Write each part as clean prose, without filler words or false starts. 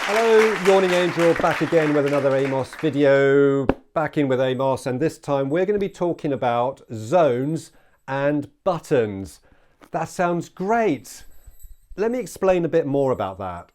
Hello, Yawning Angel, back again with another AMOS video, back in with AMOS, and this time we're going to be talking about zones and buttons. That sounds great. Let me explain a bit more about that.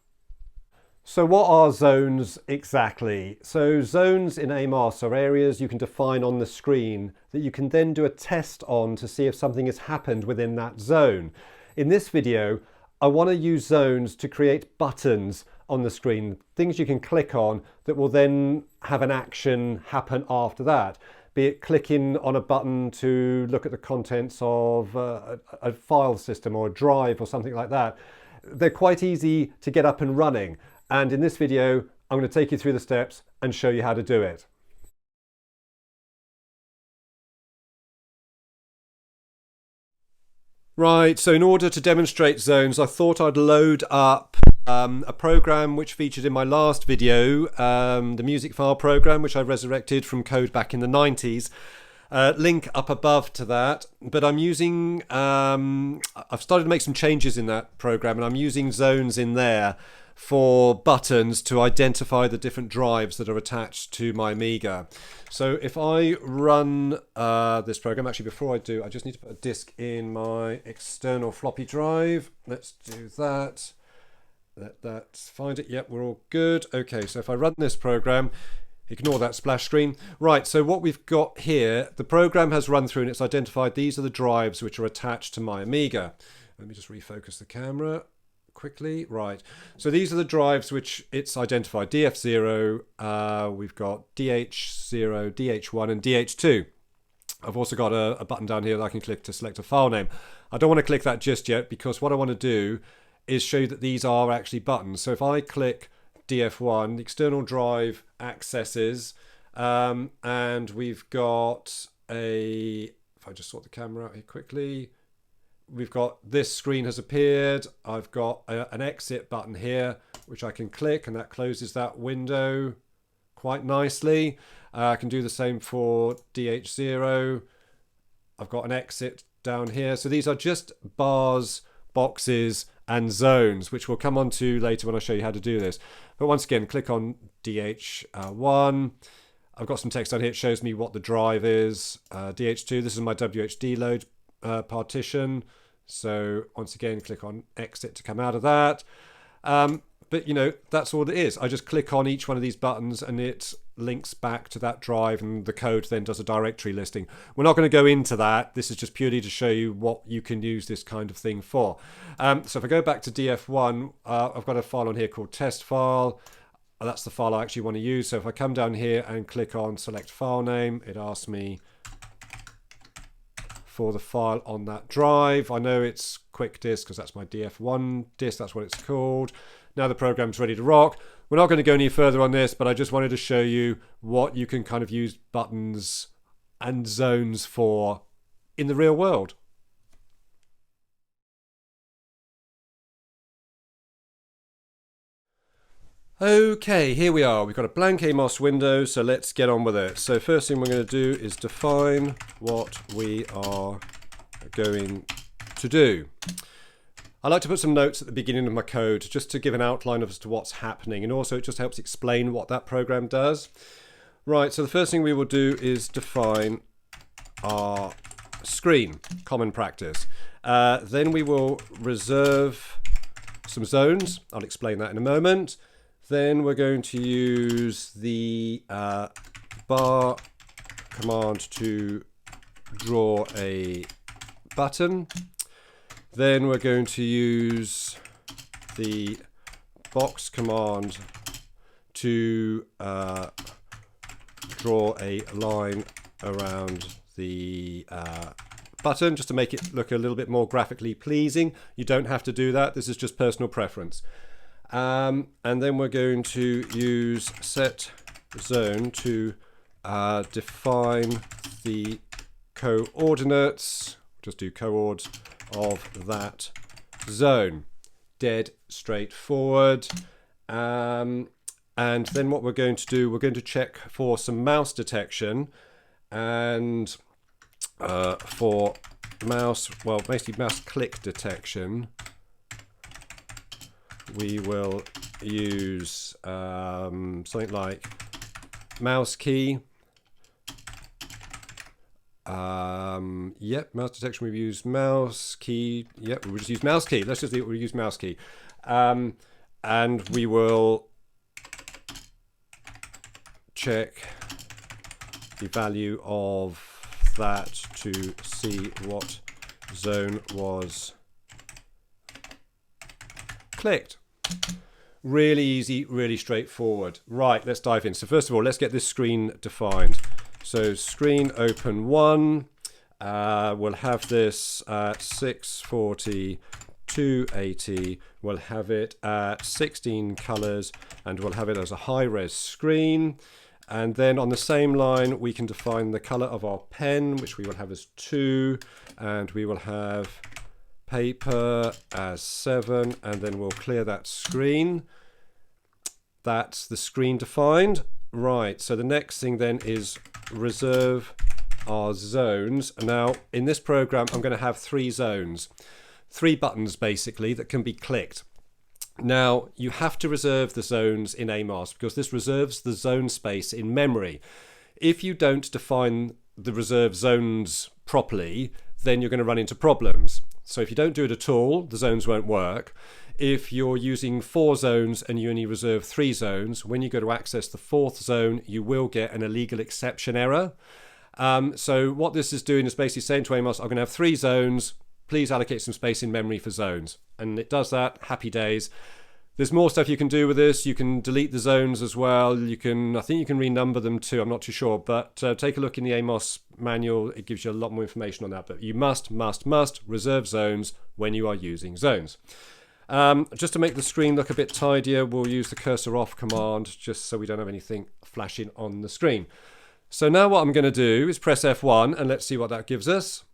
So what are zones exactly? So zones in AMOS are areas you can define on the screen that you can then do a test on to see if something has happened within that zone. In this video, I want to use zones to create buttons on the screen, things you can click on that will then have an action happen after that. Be it clicking on a button to look at the contents of a file system or a drive or something like that. They're quite easy to get up and running. And in this video, I'm going to take you through the steps and show you how to do it. Right, so in order to demonstrate zones, I thought I'd load up a program which featured in my last video, the music file program, which I resurrected from code back in the 90s. Link up above to that, but I'm using, I've started to make some changes in that program, and I'm using zones in there for buttons to identify the different drives that are attached to my Amiga. So if I run this program, actually before I do, I just need to put a disk in my external floppy drive. Let's do that. Let that find it. Yep, we're all good. Okay, so if I run this program, ignore that splash screen. Right, so what we've got here, the program has run through and it's identified these are the drives which are attached to my Amiga. Let me just refocus the camera quickly. Right, so these are the drives which it's identified. DF0, we've got DH0, DH1 and DH2. I've also got a button down here that I can click to select a file name. I don't want to click that just yet because what I want to do is show you that these are actually buttons. So if I click DF1, the external drive accesses, and we've got if I just sort the camera out here quickly, we've got this screen has appeared. I've got an exit button here, which I can click, and that closes that window quite nicely. I can do the same for DH0. I've got an exit down here. So these are just bars, boxes, and zones, which we'll come on to later when I show you how to do this. But once again, click on DH1. I've got some text down here. It shows me what the drive is. DH2, this is my WHD load partition. So once again, click on exit to come out of that. But you know, that's all it is. I just click on each one of these buttons and it links back to that drive, and the code then does a directory listing. We're not going to go into that. This is just purely to show you what you can use this kind of thing for. So if I go back to DF1, I've got a file on here called test file. That's the file I actually want to use. So if I come down here and click on select file name, it asks me for the file on that drive. I know it's quick disk because that's my DF1 disk, that's what it's called. Now the program's ready to rock. We're not going to go any further on this, but I just wanted to show you what you can kind of use buttons and zones for in the real world. Okay, here we are. We've got a blank AMOS window, so let's get on with it. So first thing we're going to do is define what we are going to do. I like to put some notes at the beginning of my code just to give an outline as to what's happening, and also it just helps explain what that program does. Right, so the first thing we will do is define our screen, common practice. Then we will reserve some zones. I'll explain that in a moment. Then we're going to use the bar command to draw a button. Then we're going to use the box command to draw a line around the button, just to make it look a little bit more graphically pleasing. You don't have to do that. This is just personal preference. And then we're going to use set zone to define the coordinates. Just do coords of that zone. Dead straightforward. And then what we're going to do, we're going to check for some mouse detection, and for mouse, well, basically mouse click detection, we will use something like mouse key. Yep, mouse detection, we've used mouse key. Yep, we'll just use mouse key. Let's just we'll use mouse key. And we will check the value of that to see what zone was clicked. Really easy, really straightforward. Right, let's dive in. So first of all, let's get this screen defined. So screen open 1, we'll have this at 640, 280, we'll have it at 16 colors, and we'll have it as a high-res screen. And then on the same line, we can define the color of our pen, which we will have as 2, and we will have paper as 7, and then we'll clear that screen. That's the screen defined. Right, so the next thing then is reserve our zones. Now, in this program, I'm going to have 3 zones, 3 buttons basically that can be clicked. Now, you have to reserve the zones in AMOS because this reserves the zone space in memory. If you don't define the reserved zones properly, then you're going to run into problems. So if you don't do it at all, the zones won't work. If you're using 4 zones and you only reserve 3 zones, when you go to access the 4th zone, you will get an illegal exception error. So what this is doing is basically saying to AMOS, I'm going to have 3 zones, please allocate some space in memory for zones. And it does that, happy days. There's more stuff you can do with this. You can delete the zones as well. I think you can renumber them too, I'm not too sure. But take a look in the AMOS manual. It gives you a lot more information on that. But you must reserve zones when you are using zones. Just to make the screen look a bit tidier, we'll use the cursor off command just so we don't have anything flashing on the screen. So now what I'm going to do is press F1 and let's see what that gives us.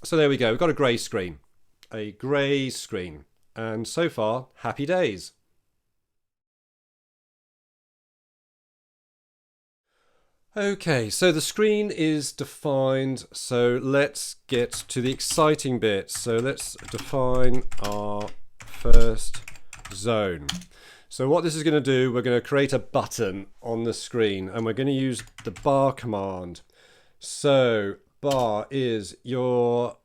So there we go, we've got a grey screen. A grey screen. And so far, happy days. Okay, so the screen is defined, so let's get to the exciting bit. So let's define our first zone. So what this is going to do, we're going to create a button on the screen and we're going to use the bar command. So bar is your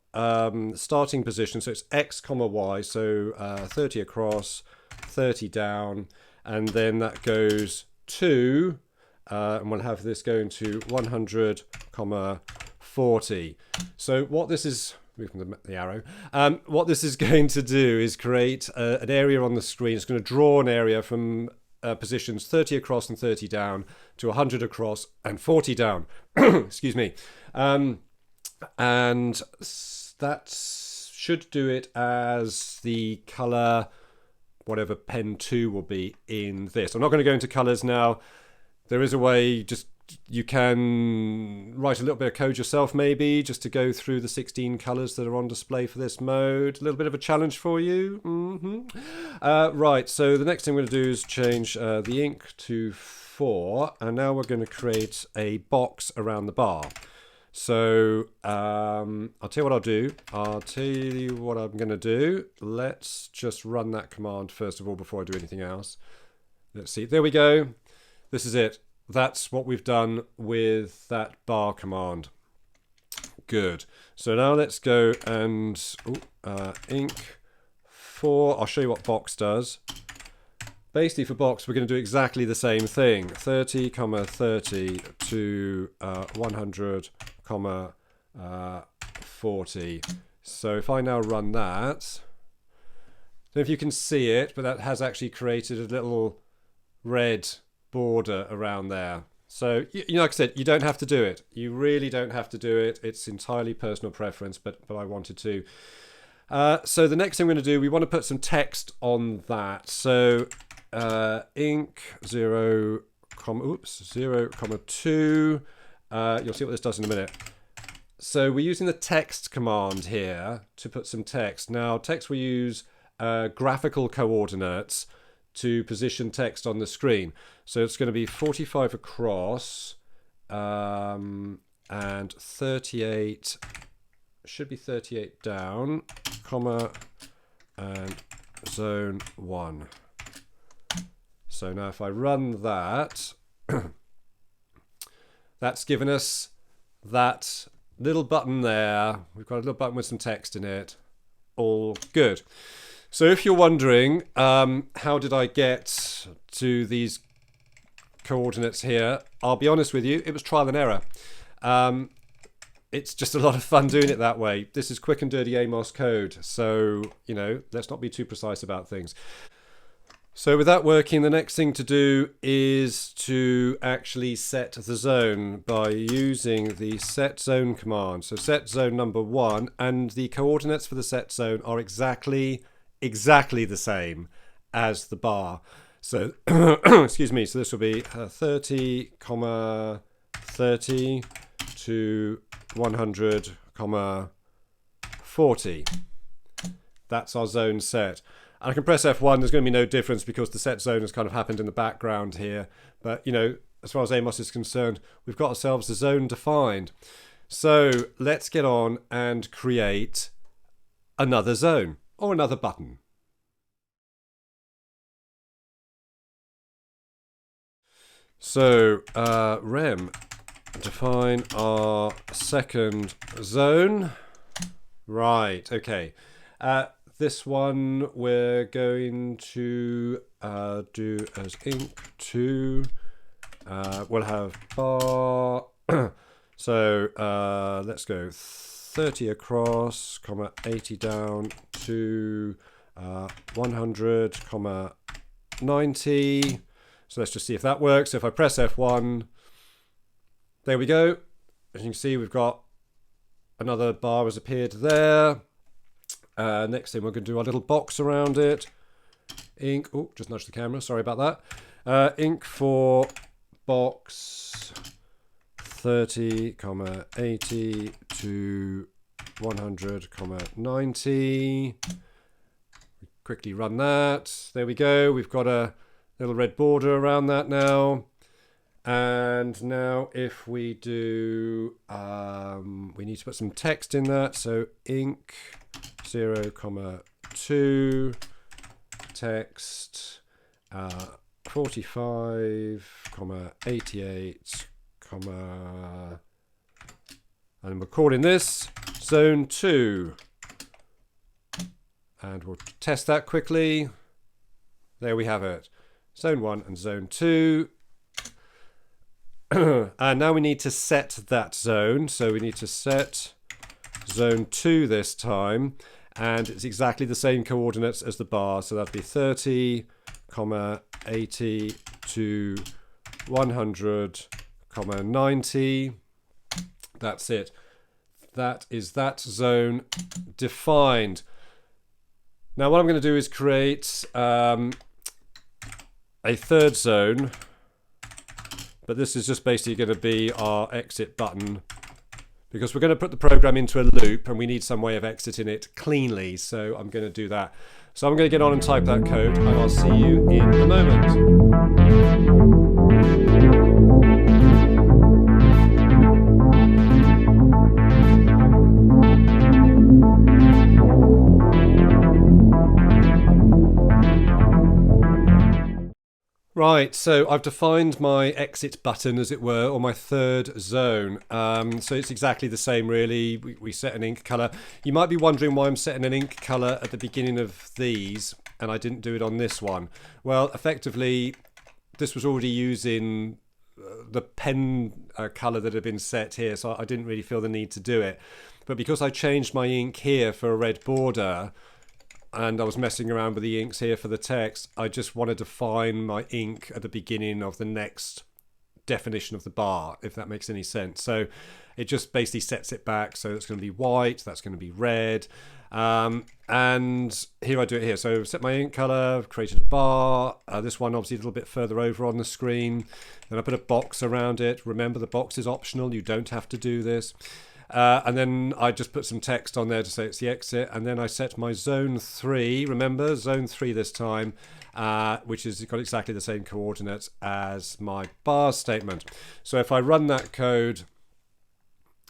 starting position, so it's X, Y, so 30 across, 30 down, and then that goes to and we'll have this going to 100, 40. So what this is, moving the arrow, what this is going to do is create an area on the screen. It's going to draw an area from positions 30 across and 30 down to 100 across and 40 down. Excuse me. And that should do it as the color, whatever pen 2 will be in this. I'm not going to go into colors now. There is a way, just you can write a little bit of code yourself maybe, just to go through the 16 colors that are on display for this mode. A little bit of a challenge for you. Right, so the next thing I'm going to do is change the ink to 4, and now we're going to create a box around the bar. So I'll tell you what I'll do. I'll tell you what I'm going to do. Let's just run that command first of all before I do anything else. Let's see. There we go. This is it. That's what we've done with that bar command. Good. So now let's go and ink 4. I'll show you what box does. Basically for box, we're going to do exactly the same thing. 30, 30 to 100, 40. So if I now run that, I don't know if you can see it, but that has actually created a little red border around there. So, you know, like I said, you don't have to do it. You really don't have to do it. It's entirely personal preference, but I wanted to. So the next thing we're going to do, we want to put some text on that. So ink 0, 0,2. You'll see what this does in a minute. So we're using the text command here to put some text. Now, text we use graphical coordinates to position text on the screen. So it's going to be 45 across and 38, should be 38 down, comma, and zone 1. So now if I run that, that's given us that little button there. We've got a little button with some text in it. All good. So if you're wondering, how did I get to these coordinates here? I'll be honest with you, it was trial and error. It's just a lot of fun doing it that way. This is quick and dirty AMOS code. So, you know, let's not be too precise about things. So with that working, the next thing to do is to actually set the zone by using the set zone command. So set zone number 1, and the coordinates for the set zone are exactly the same as the bar. So, excuse me, so this will be 30, 30 to 100, 40. That's our zone set. And I can press F1, there's going to be no difference because the set zone has kind of happened in the background here. But, you know, as far as AMOS is concerned, we've got ourselves a zone defined. So let's get on and create another zone or another button. So rem, define our second zone. Right, okay. This one we're going to do as inc2. We'll have bar. So let's go 30 across, 80 down to 100, 90. So let's just see if that works. So if I press F1, there we go. As you can see, we've got another bar has appeared there. Next thing, we're going to do our little box around it. Inc. Oh, just nudged the camera. Sorry about that. Inc for box 30, 80 to 100, 90. Quickly run that. There we go. We've got a little red border around that now. And now if we do, we need to put some text in that. So inc 0, 2, text 45, 88, and we're calling this zone 2. And we'll test that quickly. There we have it. Zone 1 and zone 2. And now we need to set that zone. So we need to set zone 2 this time. And it's exactly the same coordinates as the bar. So that'd be 30, 80 to 100, 90. That's it. That is that zone defined. Now what I'm going to do is create a third zone. But this is just basically going to be our exit button, because we're going to put the program into a loop and we need some way of exiting it cleanly. So I'm going to do that. So I'm going to get on and type that code, and I'll see you in a moment. Right, so I've defined my exit button, as it were, or my third zone. So it's exactly the same, really. We set an ink color. You might be wondering why I'm setting an ink color at the beginning of these, and I didn't do it on this one. Well, effectively, this was already using the pen color that had been set here, so I didn't really feel the need to do it. But because I changed my ink here for a red border, and I was messing around with the inks here for the text, I just want to define my ink at the beginning of the next definition of the bar, if that makes any sense. So it just basically sets it back. So it's going to be white, that's going to be red. And here I do it here. So set my ink color, I've created a bar. This one obviously a little bit further over on the screen. Then I put a box around it. Remember, the box is optional. You don't have to do this. And then I just put some text on there to say it's the exit. And then I set my zone 3, remember, zone 3 this time, which has got exactly the same coordinates as my bar statement. So if I run that code,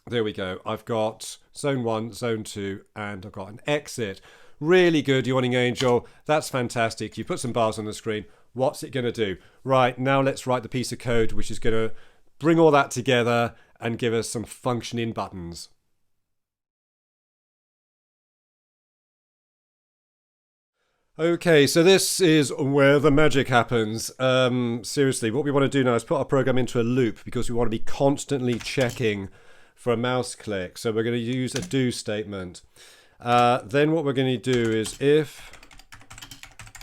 there we go. I've got zone 1, zone 2, and I've got an exit. Really good, Yawning Angel. That's fantastic. You put some bars on the screen. What's it going to do? Right, now let's write the piece of code which is going to bring all that together and give us some functioning buttons. Okay, so this is where the magic happens. Seriously, what we want to do now is put our program into a loop because we want to be constantly checking for a mouse click. So we're going to use a do statement. Then what we're going to do is if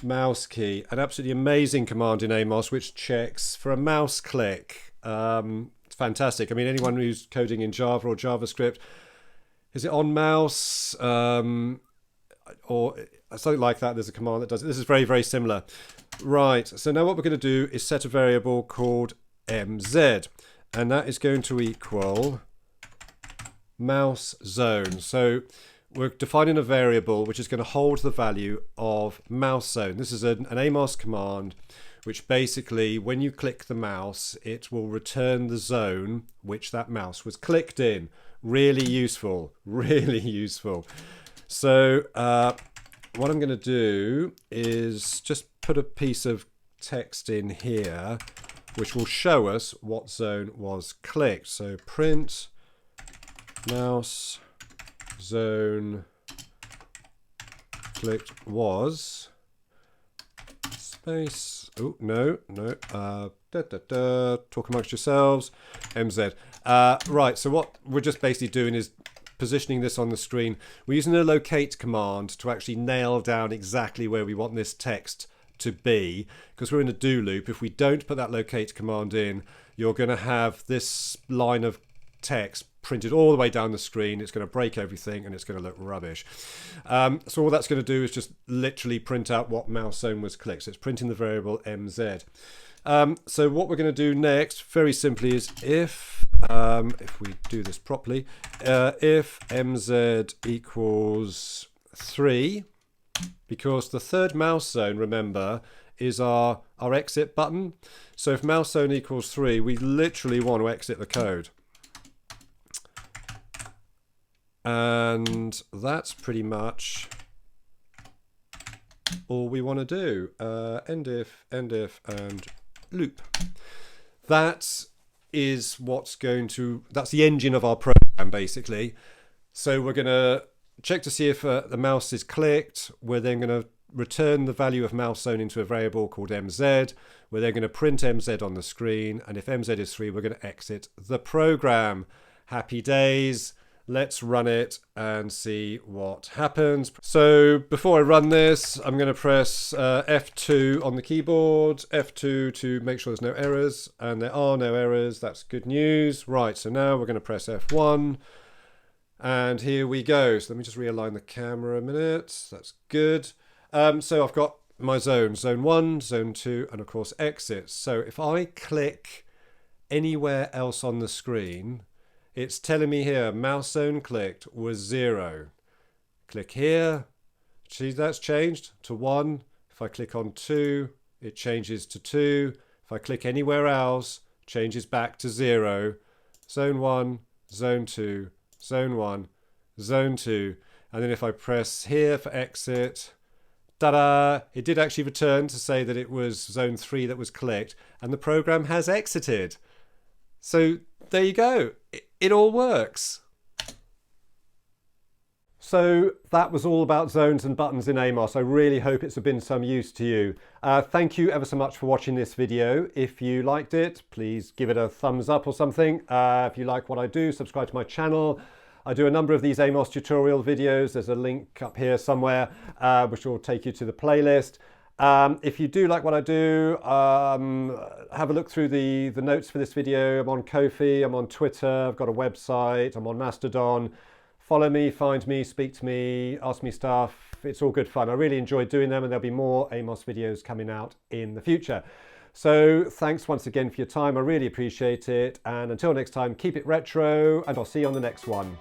mouse key, an absolutely amazing command in AMOS which checks for a mouse click. It's fantastic. I mean, anyone who's coding in Java or JavaScript, is it on mouse? Or something like that. There's a command that does it. This is very, very similar. Right, so now what we're going to do is set a variable called mz, and that is going to equal mouse zone. So we're defining a variable which is going to hold the value of mouse zone. This is an AMOS command which basically, when you click the mouse, it will return the zone which that mouse was clicked in. Really useful, really useful. So what I'm going to do is just put a piece of text in here which will show us what zone was clicked. So print mouse zone clicked was space. Oh, no. Talk amongst yourselves. MZ. Right, so what we're just basically doing is positioning this on the screen. We're using the locate command to actually nail down exactly where we want this text to be, because we're in a do loop. If we don't put that locate command in, you're going to have this line of text printed all the way down the screen. It's going to break everything and it's going to look rubbish. So all that's going to do is just literally print out what mouse zone was clicked. So it's printing the variable mz. So what we're going to do next, very simply, is if we do this properly, if mz equals 3, because the third mouse zone, remember, is our exit button. So if mouse zone equals 3, we literally want to exit the code. And that's pretty much all we want to do. End if, and loop. That is that's the engine of our program, basically. So we're going to check to see if the mouse is clicked. We're then going to return the value of mouse zone into a variable called mz. We're then going to print mz on the screen. And if mz is 3, we're going to exit the program. Happy days. Let's run it and see what happens. So before I run this, I'm going to press F2 on the keyboard, F2 to make sure there's no errors, and there are no errors. That's good news. Right, so now we're going to press F1, and here we go. So let me just realign the camera a minute. That's good. So I've got my zones, zone 1, zone 2, and of course exits. So if I click anywhere else on the screen, it's telling me here, mouse zone clicked was 0. Click here. See, that's changed to 1. If I click on 2, it changes to 2. If I click anywhere else, changes back to 0. Zone 1, zone 2, zone 1, zone 2. And then if I press here for exit, ta-da! It did actually return to say that it was zone 3 that was clicked, and the program has exited. So there you go. It all works. So that was all about zones and buttons in AMOS. I really hope it's been some use to you. Thank you ever so much for watching this video. If you liked it, please give it a thumbs up or something. If you like what I do, subscribe to my channel. I do a number of these AMOS tutorial videos. There's a link up here somewhere which will take you to the playlist. If you do like what I do, have a look through the notes for this video. I'm on KoFi, I'm on Twitter, I've got a website, I'm on Mastodon. Follow me, find me, speak to me, ask me stuff. It's all good fun. I really enjoy doing them, and there'll be more AMOS videos coming out in the future. So thanks once again for your time. I really appreciate it. And until next time, keep it retro, and I'll see you on the next one.